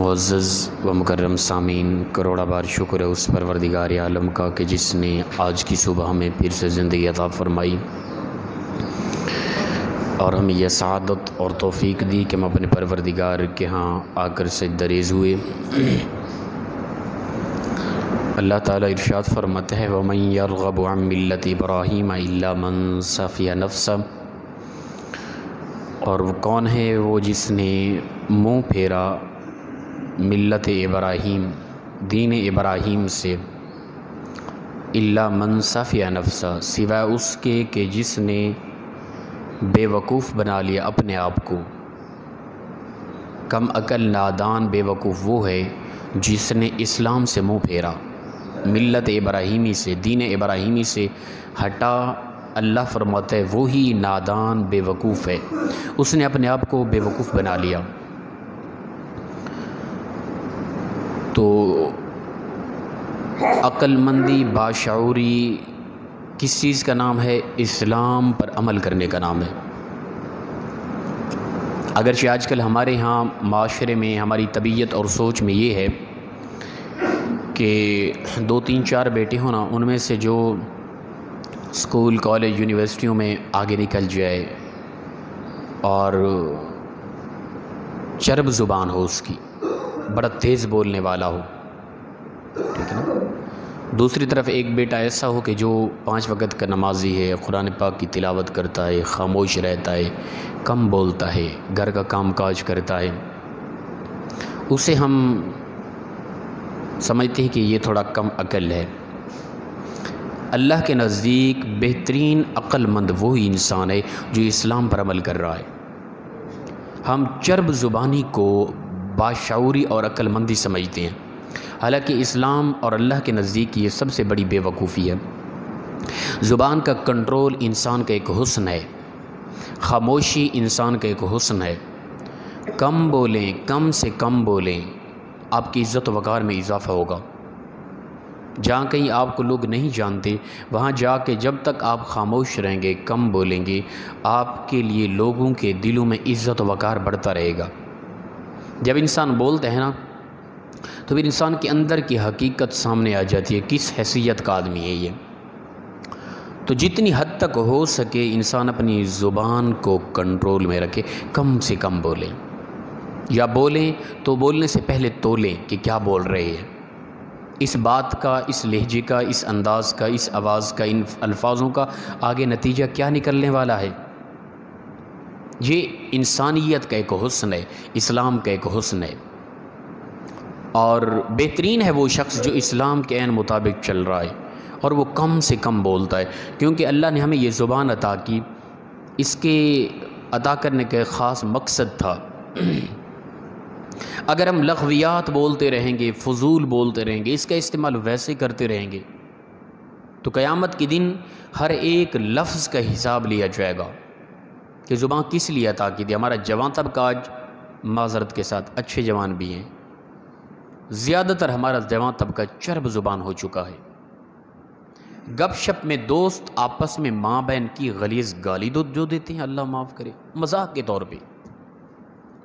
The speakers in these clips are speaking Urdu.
معزز و مکرم سامعین، کروڑا بار شکر ہے اس پروردگار عالم کا کہ جس نے آج کی صبح ہمیں پھر سے زندگی عطا فرمائی اور ہمیں یہ سعادت اور توفیق دی کہ ہم اپنے پروردگار کے ہاں آ کر سجدہ ریز ہوئے۔ اللہ تعالیٰ ارشاد فرماتا ہے وَمَن يَرْغَبُ عَن مِّلَّةِ إِبْرَاهِيمَ إِلَّا مَن سَفِیَ نَفْسَهُ، اور وہ کون ہے وہ جس نے منہ پھیرا ملت ابراہیم، دین ابراہیم سے، الا من صفی نفسہ، سوائے اس کے کہ جس نے بے وقوف بنا لیا اپنے آپ کو۔ کم عقل نادان بے وقوف وہ ہے جس نے اسلام سے منہ پھیرا، ملت ابراہیمی سے، دین ابراہیمی سے ہٹا۔ اللہ فرماتا ہے وہی نادان بے وقوف ہے، اس نے اپنے آپ کو بے وقوف بنا لیا۔ تو عقل مندی، باشعوری کس چیز کا نام ہے؟ اسلام پر عمل کرنے کا نام ہے۔ اگرچہ آج کل ہمارے ہاں معاشرے میں ہماری طبیعت اور سوچ میں یہ ہے کہ 2 3 4 بیٹے ہوں نا، ان میں سے جو اسکول کالج یونیورسٹیوں میں آگے نکل جائے اور چرب زبان ہو، اس کی بڑا تیز بولنے والا ہو، ٹھیک ہے نا۔ دوسری طرف ایک بیٹا ایسا ہو کہ جو 5 وقت کا نمازی ہے، قرآن پاک کی تلاوت کرتا ہے، خاموش رہتا ہے، کم بولتا ہے، گھر کا کام کاج کرتا ہے، اسے ہم سمجھتے ہیں کہ یہ تھوڑا کم عقل ہے۔ اللہ کے نزدیک بہترین عقل مند وہی انسان ہے جو اسلام پر عمل کر رہا ہے۔ ہم چرب زبانی کو باشعوری اور عقل مندی سمجھتے ہیں، حالانکہ اسلام اور اللہ کے نزدیک یہ سب سے بڑی بے وقوفی ہے۔ زبان کا کنٹرول انسان کا ایک حسن ہے، خاموشی انسان کا ایک حسن ہے۔ کم بولیں، کم سے کم بولیں، آپ کی عزت و وقار میں اضافہ ہوگا۔ جہاں کہیں آپ کو لوگ نہیں جانتے، وہاں جا کے جب تک آپ خاموش رہیں گے، کم بولیں گے، آپ کے لیے لوگوں کے دلوں میں عزت و وقار بڑھتا رہے گا۔ جب انسان بولتے ہیں نا تو پھر انسان کے اندر کی حقیقت سامنے آ جاتی ہے، کس حیثیت کا آدمی ہے یہ۔ تو جتنی حد تک ہو سکے انسان اپنی زبان کو کنٹرول میں رکھے، کم سے کم بولیں، یا بولیں تو بولنے سے پہلے تولیں کہ کیا بول رہے ہیں، اس بات کا، اس لہجے کا، اس انداز کا، اس آواز کا، ان الفاظوں کا آگے نتیجہ کیا نکلنے والا ہے۔ یہ انسانیت کا ایک حسن ہے، اسلام کا ایک حسن ہے، اور بہترین ہے وہ شخص جو اسلام کے عین مطابق چل رہا ہے اور وہ کم سے کم بولتا ہے، کیونکہ اللہ نے ہمیں یہ زبان عطا کی، اس کے عطا کرنے کا ایک خاص مقصد تھا۔ اگر ہم لغویات بولتے رہیں گے، فضول بولتے رہیں گے، اس کا استعمال ویسے کرتے رہیں گے تو قیامت کے دن ہر ایک لفظ کا حساب لیا جائے گا کہ زبان کس لیے عطا کی تھی۔ ہمارا جوان طبقہ آج معذرت کے ساتھ، اچھے جوان بھی ہیں، زیادہ تر ہمارا جوان طبقہ چرب زبان ہو چکا ہے۔ گپ شپ میں دوست آپس میں ماں بہن کی غلیظ گالی جو دیتے ہیں، اللہ معاف کرے، مذاق کے طور پہ،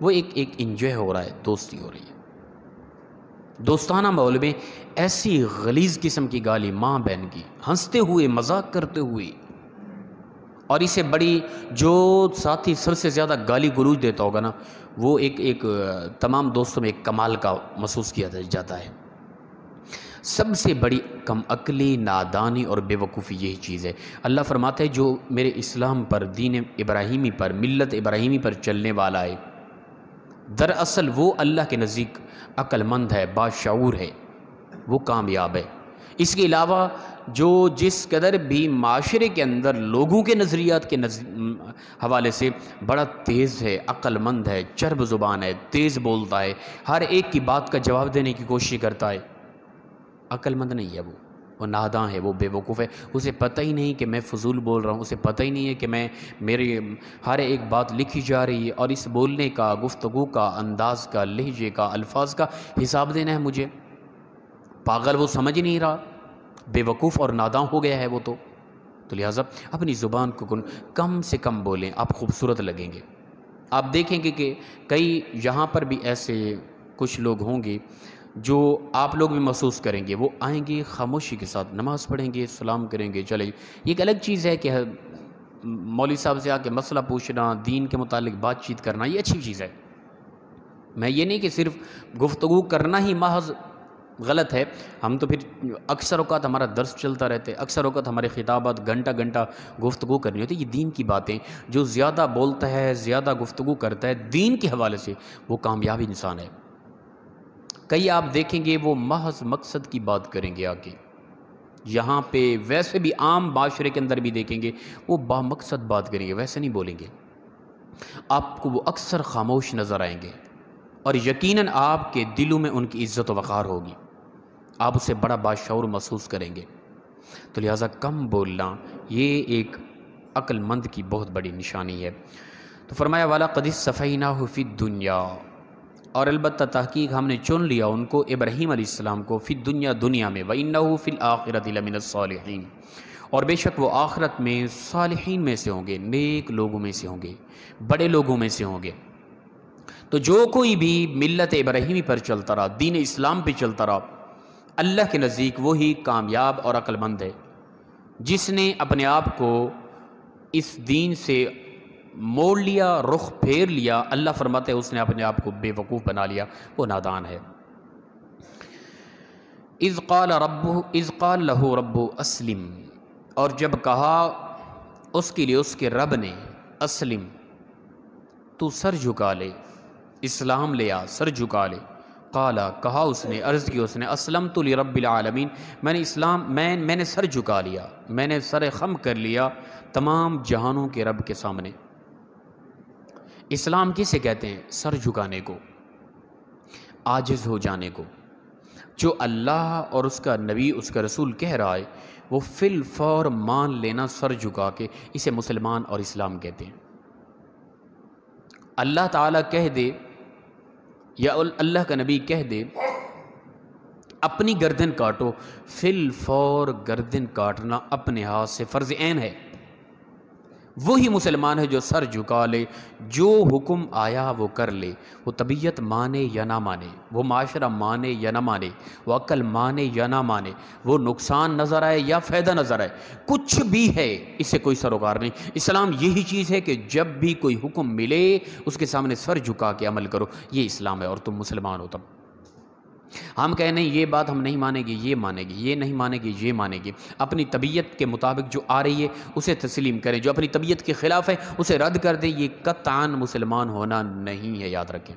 وہ ایک انجوائے ہو رہا ہے، دوستی ہو رہی ہے۔ دوستانہ ماحول میں ایسی غلیظ قسم کی گالی ماں بہن کی، ہنستے ہوئے، مذاق کرتے ہوئے، اور اسے بڑی، جو ساتھی سب سے زیادہ گالی گلوچ دیتا ہوگا نا، وہ ایک تمام دوستوں میں ایک کمال کا محسوس کیا جاتا ہے۔ سب سے بڑی کم عقلی، نادانی اور بے وقوفی یہی چیز ہے۔ اللہ فرماتا ہے جو میرے اسلام پر، دین ابراہیمی پر، ملت ابراہیمی پر چلنے والا ہے، دراصل وہ اللہ کے نزدیک عقل مند ہے، باشعور ہے، وہ کامیاب ہے۔ اس کے علاوہ جو جس قدر بھی معاشرے کے اندر لوگوں کے نظریات کے حوالے سے بڑا تیز ہے، عقل مند ہے، چرب زبان ہے، تیز بولتا ہے، ہر ایک کی بات کا جواب دینے کی کوشش کرتا ہے، عقل مند نہیں ہے وہ ناداں ہے، وہ بے وقوف ہے۔ اسے پتہ ہی نہیں کہ میں فضول بول رہا ہوں، اسے پتہ ہی نہیں ہے کہ میرے ہر ایک بات لکھی جا رہی ہے اور اس بولنے کا، گفتگو کا، انداز کا، لہجے کا، الفاظ کا حساب دینا ہے مجھے۔ پاگل وہ سمجھ نہیں رہا، بے وقوف اور ناداں ہو گیا ہے وہ تو لہٰذا اپنی زبان کو کم سے کم بولیں، آپ خوبصورت لگیں گے۔ آپ دیکھیں گے کہ کئی یہاں پر بھی ایسے کچھ لوگ ہوں گے جو آپ لوگ بھی محسوس کریں گے، وہ آئیں گے خاموشی کے ساتھ نماز پڑھیں گے، سلام کریں گے، چلے. یہ ایک الگ چیز ہے کہ مولوی صاحب سے آ کے مسئلہ پوچھنا، دین کے متعلق بات چیت کرنا، یہ اچھی چیز ہے. میں یہ نہیں کہ صرف گفتگو کرنا ہی محض غلط ہے. ہم تو پھر اکثر اوقات ہمارا درس چلتا رہتا ہے، اکثر اوقات ہمارے خطابات گھنٹہ گھنٹہ گفتگو کرنی ہوتی ہے. یہ دین کی باتیں، جو زیادہ بولتا ہے، زیادہ گفتگو کرتا ہے دین کے حوالے سے، وہ کامیاب انسان ہے. کئی آپ دیکھیں گے وہ محض مقصد کی بات کریں گے آگے. یہاں پہ ویسے بھی عام معاشرے کے اندر بھی دیکھیں گے وہ با مقصد بات کریں گے، ویسے نہیں بولیں گے. آپ کو وہ اکثر خاموش نظر آئیں گے، اور یقیناً آپ کے دلوں میں ان کی عزت و وقار ہوگی، آپ اسے بڑا باشعور محسوس کریں گے. تو لہٰذا کم بولنا یہ ایک عقل مند کی بہت بڑی نشانی ہے. تو فرمایا والا قد صفیناہ فی الدنیا، اور البتہ تحقیق ہم نے چن لیا ان کو، ابراہیم علیہ السلام کو، فی الدنیا دنیا میں، وَإِنَّهُ فِي الْآخِرَةِ لَمِنَ الصَّالِحِينَ، اور بے شک وہ آخرت میں صالحین میں سے ہوں گے، نیک لوگوں میں سے ہوں گے، بڑے لوگوں میں سے ہوں گے. تو جو کوئی بھی ملت ابراہیمی پر چلتا رہا، دین اسلام پہ چلتا رہا، اللہ کے نزدیک وہی کامیاب اور عقل مند ہے. جس نے اپنے آپ کو اس دین سے موڑ لیا، رخ پھیر لیا، اللہ فرماتے ہیں اس نے اپنے آپ کو بے وقوف بنا لیا، وہ نادان ہے. اذ قال له رب اسلم، اور جب کہا اس کے لیے اس کے رب نے، اسلم، تو سر جھکا لے، اسلام لے آ، سر جھکا لے. قال، کہا اس نے، عرض کی اس نے، اسلمت لرب العالمین، میں نے سر جھکا لیا، میں نے سر خم کر لیا تمام جہانوں کے رب کے سامنے. اسلام کسے کہتے ہیں؟ سر جھکانے کو، عاجز ہو جانے کو. جو اللہ اور اس کا نبی، اس کا رسول کہہ رہا ہے وہ فی الفور مان لینا، سر جھکا کے، اسے مسلمان اور اسلام کہتے ہیں. اللہ تعالیٰ کہہ دے یا اللہ کا نبی کہہ دے اپنی گردن کاٹو، فی الفور گردن کاٹنا اپنے ہاتھ سے فرض عین ہے. وہی مسلمان ہے جو سر جھکا لے، جو حکم آیا وہ کر لے، وہ طبیعت مانے یا نہ مانے، وہ معاشرہ مانے یا نہ مانے، وہ عقل مانے یا نہ مانے، وہ نقصان نظر آئے یا فائدہ نظر آئے، کچھ بھی ہے، اس سے کوئی سروکار نہیں. اسلام یہی چیز ہے کہ جب بھی کوئی حکم ملے اس کے سامنے سر جھکا کے عمل کرو، یہ اسلام ہے اور تم مسلمان ہو. تب ہم کہیں نہیں یہ بات ہم نہیں مانیں گے، یہ مانیں گے، یہ نہیں مانیں گے، یہ مانیں گے. اپنی طبیعت کے مطابق جو آ رہی ہے اسے تسلیم کریں، جو اپنی طبیعت کے خلاف ہے اسے رد کر دیں. یہ قطعاً مسلمان ہونا نہیں ہے، یاد رکھیں.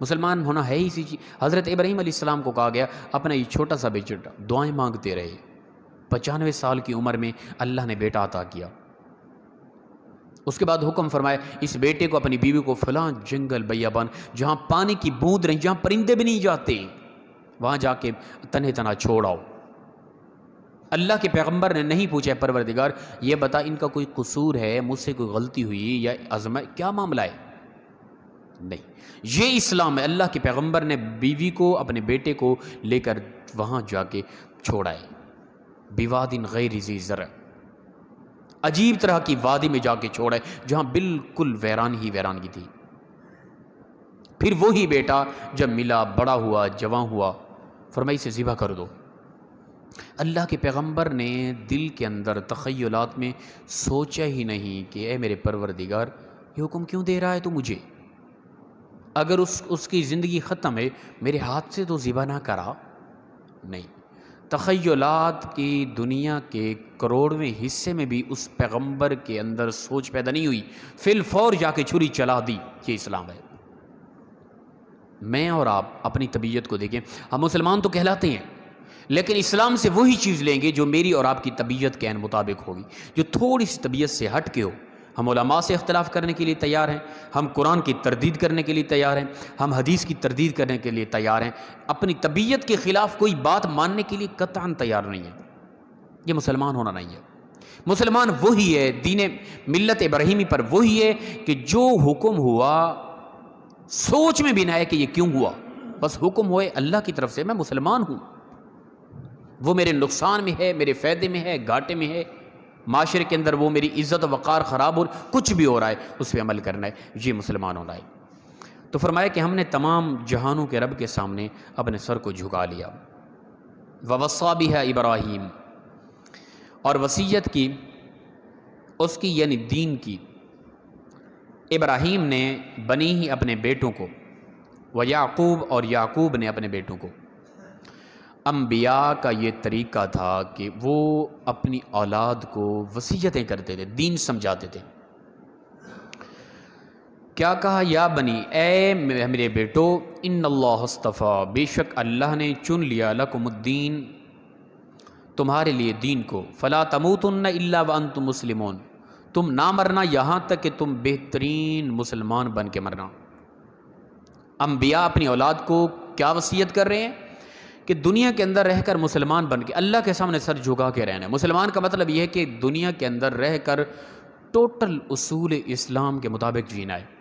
مسلمان ہونا ہے ہی اسی چیز. حضرت ابراہیم علیہ السلام کو کہا گیا اپنا یہ چھوٹا سا بیٹا دعائیں مانگتے رہے، 95 سال کی عمر میں اللہ نے بیٹا عطا کیا. اس کے بعد حکم فرمایا اس بیٹے کو، اپنی بیوی کو فلاں جنگل بیابان جہاں پانی کی بوند رہیں، جہاں پرندے بھی نہیں جاتے، وہاں جا کے تنہے تنہا چھوڑاؤ. اللہ کے پیغمبر نے نہیں پوچھا پروردگار یہ بتا ان کا کوئی قصور ہے، مجھ سے کوئی غلطی ہوئی یا عزم، کیا معاملہ ہے؟ نہیں، یہ اسلام ہے. اللہ کے پیغمبر نے بیوی کو، اپنے بیٹے کو لے کر وہاں جا کے چھوڑا ہے، بواد غیر ذی زرع، عجیب طرح کی وادی میں جا کے چھوڑا ہے جہاں بالکل ویران ہی ویران کی تھی. پھر وہی بیٹا جب ملا، بڑا ہوا، جوان ہوا، فرمایا اسے ذبح کر دو. اللہ کے پیغمبر نے دل کے اندر تخیلات میں سوچا ہی نہیں کہ اے میرے پروردگار یہ حکم کیوں دے رہا ہے تو مجھے؟ اگر اس کی زندگی ختم ہے میرے ہاتھ سے تو ذبح نہ کرا. نہیں، تخیلات کی دنیا کے کروڑویں حصے میں بھی اس پیغمبر کے اندر سوچ پیدا نہیں ہوئی، فی الفور جا کے چھری چلا دی. یہ اسلام ہے. میں اور آپ اپنی طبیعت کو دیکھیں، ہم مسلمان تو کہلاتے ہیں لیکن اسلام سے وہی چیز لیں گے جو میری اور آپ کی طبیعت کے عین مطابق ہوگی. جو تھوڑی سی طبیعت سے ہٹ کے ہو، ہم علماء سے اختلاف کرنے کے لیے تیار ہیں، ہم قرآن کی تردید کرنے کے لیے تیار ہیں، ہم حدیث کی تردید کرنے کے لیے تیار ہیں. اپنی طبیعت کے خلاف کوئی بات ماننے کے لیے قطعاً تیار نہیں ہے. یہ مسلمان ہونا نہیں ہے. مسلمان وہی ہے، دین ملت ابراہیمی پر وہی ہے کہ جو حکم ہوا سوچ میں بھی نہ ہے کہ یہ کیوں ہوا، بس حکم ہوئے اللہ کی طرف سے، میں مسلمان ہوں. وہ میرے نقصان میں ہے، میرے فائدے میں ہے، گھاٹے میں ہے، معاشرے کے اندر وہ میری عزت و وقار خراب ہو، کچھ بھی ہو رہا ہے اس پہ عمل کرنا ہے. یہ مسلمان ہونا ہے. تو فرمایا کہ ہم نے تمام جہانوں کے رب کے سامنے اپنے سر کو جھکا لیا۔ ووصّا بہا ابراہیم، اور وصیت کی اس کی یعنی دین کی ابراہیم نے بنی ہی اپنے بیٹوں کو، ویعقوب اور یعقوب نے اپنے بیٹوں کو۔ انبیاء کا یہ طریقہ تھا کہ وہ اپنی اولاد کو وصیتیں کرتے تھے، دین سمجھاتے تھے۔ کیا کہا؟ یا بنی، اے میرے بیٹو، ان اللہ اصطفیٰ، بے شک اللہ نے چن لیا، لکم الدین، تمہارے لیے دین کو، فلا تموتن الا وانتم مسلمون، تم نہ مرنا یہاں تک کہ تم بہترین مسلمان بن کے مرنا۔ انبیاء اپنی اولاد کو کیا وصیت کر رہے ہیں کہ دنیا کے اندر رہ کر مسلمان بن کے اللہ کے سامنے سر جھکا کے رہنا ہے۔ مسلمان کا مطلب یہ ہے کہ دنیا کے اندر رہ کر ٹوٹل اصول اسلام کے مطابق جینا ہے،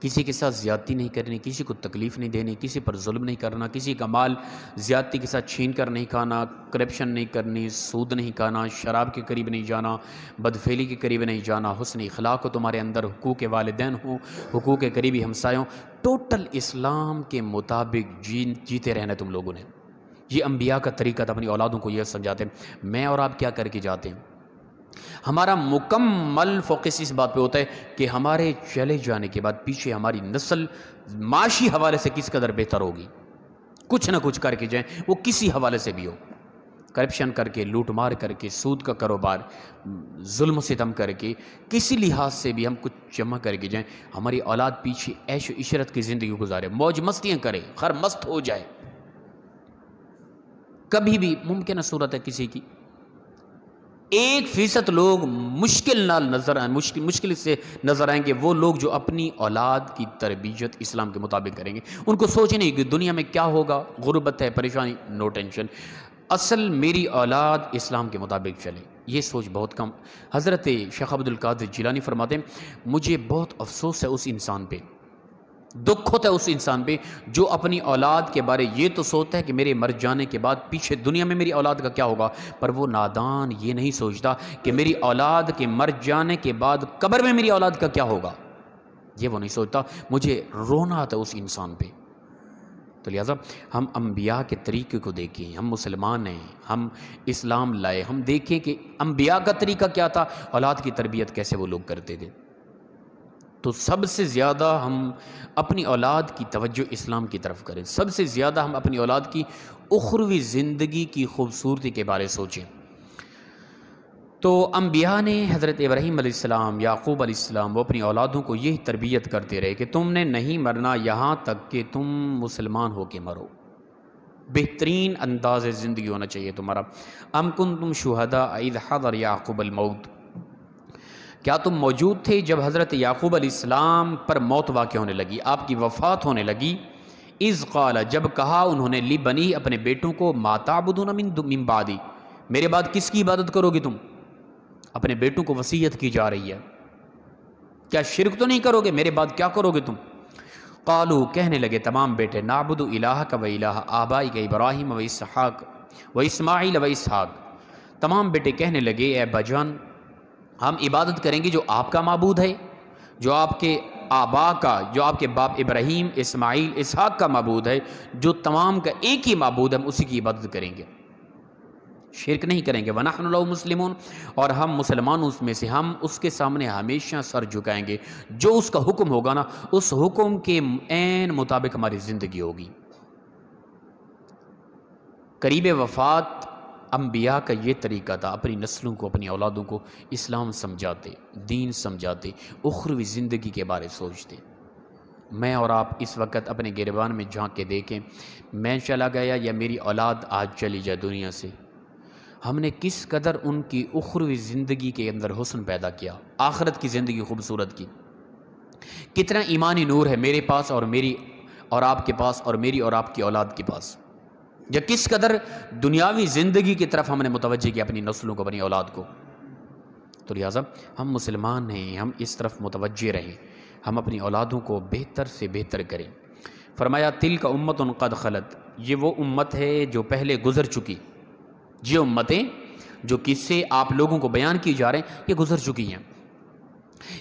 کسی کے ساتھ زیادتی نہیں کرنی، کسی کو تکلیف نہیں دینی، کسی پر ظلم نہیں کرنا، کسی کا مال زیادتی کے ساتھ چھین کر نہیں کھانا، کرپشن نہیں کرنی، سود نہیں کھانا، شراب کے قریب نہیں جانا، بدفعلی کے قریب نہیں جانا، حسن اخلاق ہو تمہارے اندر، حقوق والدین ہوں، حقوق قریبی ہمسایوں، ٹوٹل اسلام کے مطابق جیتے رہنا تم لوگوں نے۔ یہ انبیاء کا طریقہ تھا، اپنی اولادوں کو یہ سمجھاتے ہیں۔ میں اور آپ کیا کر کے جاتے ہیں؟ ہمارا مکمل فوکس اس بات پہ ہوتا ہے کہ ہمارے چلے جانے کے بعد پیچھے ہماری نسل معاشی حوالے سے کس قدر بہتر ہوگی۔ کچھ نہ کچھ کر کے جائیں، وہ کسی حوالے سے بھی ہو، کرپشن کر کے، لوٹ مار کر کے، سود کا کاروبار، ظلم و ستم کر کے، کسی لحاظ سے بھی ہم کچھ جمع کر کے جائیں، ہماری اولاد پیچھے عیش و عشرت کی زندگی گزارے، موج مستیاں کرے، خر مست ہو جائے۔ کبھی بھی ممکنہ صورت ہے کسی کی 1% لوگ مشکل سے نظر آئیں گے، وہ لوگ جو اپنی اولاد کی تربیت اسلام کے مطابق کریں گے۔ ان کو سوچ نہیں کہ دنیا میں کیا ہوگا، غربت ہے، پریشانی، نو ٹینشن، اصل میری اولاد اسلام کے مطابق چلے، یہ سوچ بہت کم۔ حضرت شیخ عبد القادر جیلانی فرماتے ہیں، مجھے بہت افسوس ہے اس انسان پہ، دکھ ہوتا ہے اس انسان پہ جو اپنی اولاد کے بارے یہ تو سوچتا ہے کہ میرے مر جانے کے بعد پیچھے دنیا میں میری اولاد کا کیا ہوگا، پر وہ نادان یہ نہیں سوچتا کہ میری اولاد کے مر جانے کے بعد قبر میں میری اولاد کا کیا ہوگا، یہ وہ نہیں سوچتا۔ مجھے رونا آتا ہے اس انسان پہ۔ تو لہٰذا ہم انبیاء کے طریقے کو دیکھیں، ہم مسلمان ہیں، ہم اسلام لائے، ہم دیکھیں کہ انبیاء کا طریقہ کیا تھا، اولاد کی تربیت کیسے وہ لوگ کرتے تھے۔ تو سب سے زیادہ ہم اپنی اولاد کی توجہ اسلام کی طرف کریں، سب سے زیادہ ہم اپنی اولاد کی اخروی زندگی کی خوبصورتی کے بارے سوچیں۔ تو انبیاء نے، حضرت ابراہیم علیہ السلام، یعقوب علیہ السلام، وہ اپنی اولادوں کو یہی تربیت کرتے رہے کہ تم نے نہیں مرنا یہاں تک کہ تم مسلمان ہو کے مرو، بہترین انداز زندگی ہونا چاہیے تمہارا۔ ام کنتم شہداء اذ حضر یعقوب الموت، کیا تم موجود تھے جب حضرت یعقوب علیہ السلام پر موت واقع ہونے لگی، آپ کی وفات ہونے لگی؟ اذ قال، جب کہا انہوں نے، لبنی، اپنے بیٹوں کو، ما تعبدون من بعدی، میرے بعد کس کی عبادت کرو گے تم؟ اپنے بیٹوں کو وصیت کی جا رہی ہے، کیا شرک تو نہیں کرو گے، میرے بعد کیا کرو گے تم؟ قالوا، کہنے لگے تمام بیٹے، نعبد الہک و الہ آبائک ابراہیم و اسحاق و اسماعیل و اسحاق، تمام بیٹے کہنے لگے اے بجان، ہم عبادت کریں گے جو آپ کا معبود ہے، جو آپ کے آبا کا، جو آپ کے باپ ابراہیم، اسماعیل، اسحاق کا معبود ہے، جو تمام کا ایک ہی معبود ہے، ہم اسی کی عبادت کریں گے، شرک نہیں کریں گے۔ وَنَحْنُ لَهُ مُسْلِمُونَ، اور ہم مسلمانوں میں سے، ہم اس کے سامنے ہمیشہ سر جھکائیں گے، جو اس کا حکم ہوگا نا، اس حکم کے عین مطابق ہماری زندگی ہوگی۔ قریب وفات انبیاء کا یہ طریقہ تھا، اپنی نسلوں کو، اپنی اولادوں کو اسلام سمجھاتے، دین سمجھاتے، اخروی زندگی کے بارے سوچتے۔ میں اور آپ اس وقت اپنے گریبان میں جھانک کے دیکھیں، میں چلا گیا یا میری اولاد آج چلی جائے دنیا سے، ہم نے کس قدر ان کی اخروی زندگی کے اندر حسن پیدا کیا، آخرت کی زندگی خوبصورت کی۔ کتنا ایمانی نور ہے میرے پاس اور میری اور آپ کے پاس، اور میری اور آپ کی اولاد کے پاس، یا کس قدر دنیاوی زندگی کی طرف ہم نے متوجہ کیا اپنی نسلوں کو، اپنی اولاد کو۔ تو لہٰذا ہم مسلمان ہیں، ہم اس طرف متوجہ رہیں، ہم اپنی اولادوں کو بہتر سے بہتر کریں۔ فرمایا تلک امت قد خلت، یہ وہ امت ہے جو پہلے گزر چکی، یہ امتیں جو قصے آپ لوگوں کو بیان کی جا رہے ہیں یہ گزر چکی ہیں۔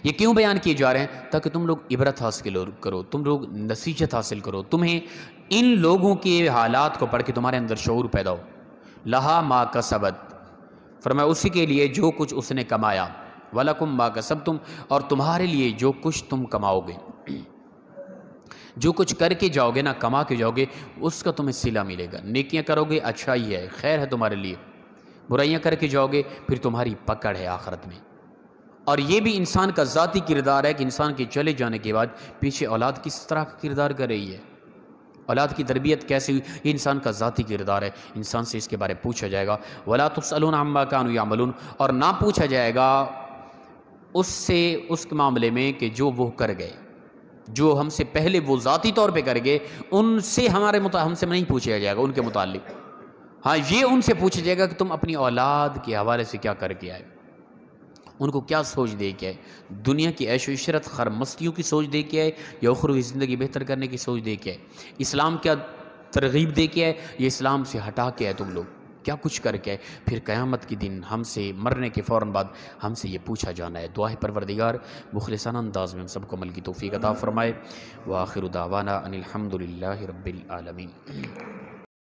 یہ کیوں بیان کیے جا رہے ہیں؟ تاکہ تم لوگ عبرت حاصل کرو، تم لوگ نصیحت حاصل کرو، تمہیں ان لوگوں کے حالات کو پڑھ کے تمہارے اندر شعور پیدا ہو۔ لہا ما کسبت، فرمایا اسی کے لیے جو کچھ اس نے کمایا، وَلَكُمْ مَا كَسَبْتُمْ، اور تمہارے لیے جو کچھ تم کماؤ گے، جو کچھ کر کے جاؤ گے نا، کما کے جاؤ گے، اس کا تمہیں صلہ ملے گا۔ نیکیاں کرو گے، اچھا ہی ہے، خیر ہے تمہارے لیے، برائیاں کر کے جاؤ گے پھر تمہاری پکڑ ہے آخرت میں۔ اور یہ بھی انسان کا ذاتی کردار ہے کہ انسان کے چلے جانے کے بعد پیچھے اولاد کس طرح کا کردار کر رہی ہے، اولاد کی تربیت کیسے ہوئی، یہ انسان کا ذاتی کردار ہے، انسان سے اس کے بارے پوچھا جائے گا۔ وَلَا تُسْأَلُونَ عَمَّا كَانُوا يَعْمَلُونَ، اور نہ پوچھا جائے گا اس سے، اس کے معاملے میں کہ جو وہ کر گئے، جو ہم سے پہلے وہ ذاتی طور پہ کر گئے، ان سے ہم سے نہیں پوچھا جائے گا ان کے متعلق۔ ہاں یہ ان سے پوچھا جائے گا کہ تم اپنی اولاد کے حوالے سے کیا کر کے آئے، ان کو کیا سوچ دے کے آئے، دنیا کی عیش و عشرت خرمستیوں کی سوچ دے کے آئے یا اخروی زندگی بہتر کرنے کی سوچ دے کے آئے، اسلام کیا ترغیب دے کے آئے، یہ اسلام سے ہٹا کے آئے، تم لوگ کیا کچھ کر کے آئے۔ پھر قیامت کے دن ہم سے مرنے کے فوراً بعد ہم سے یہ پوچھا جانا ہے۔ دعا ہے پروردگار مخلصانہ انداز میں ہم سب کو عمل کی توفیق عطا فرمائے۔ وآخر دعوانا ان الحمد للہ رب العالمین۔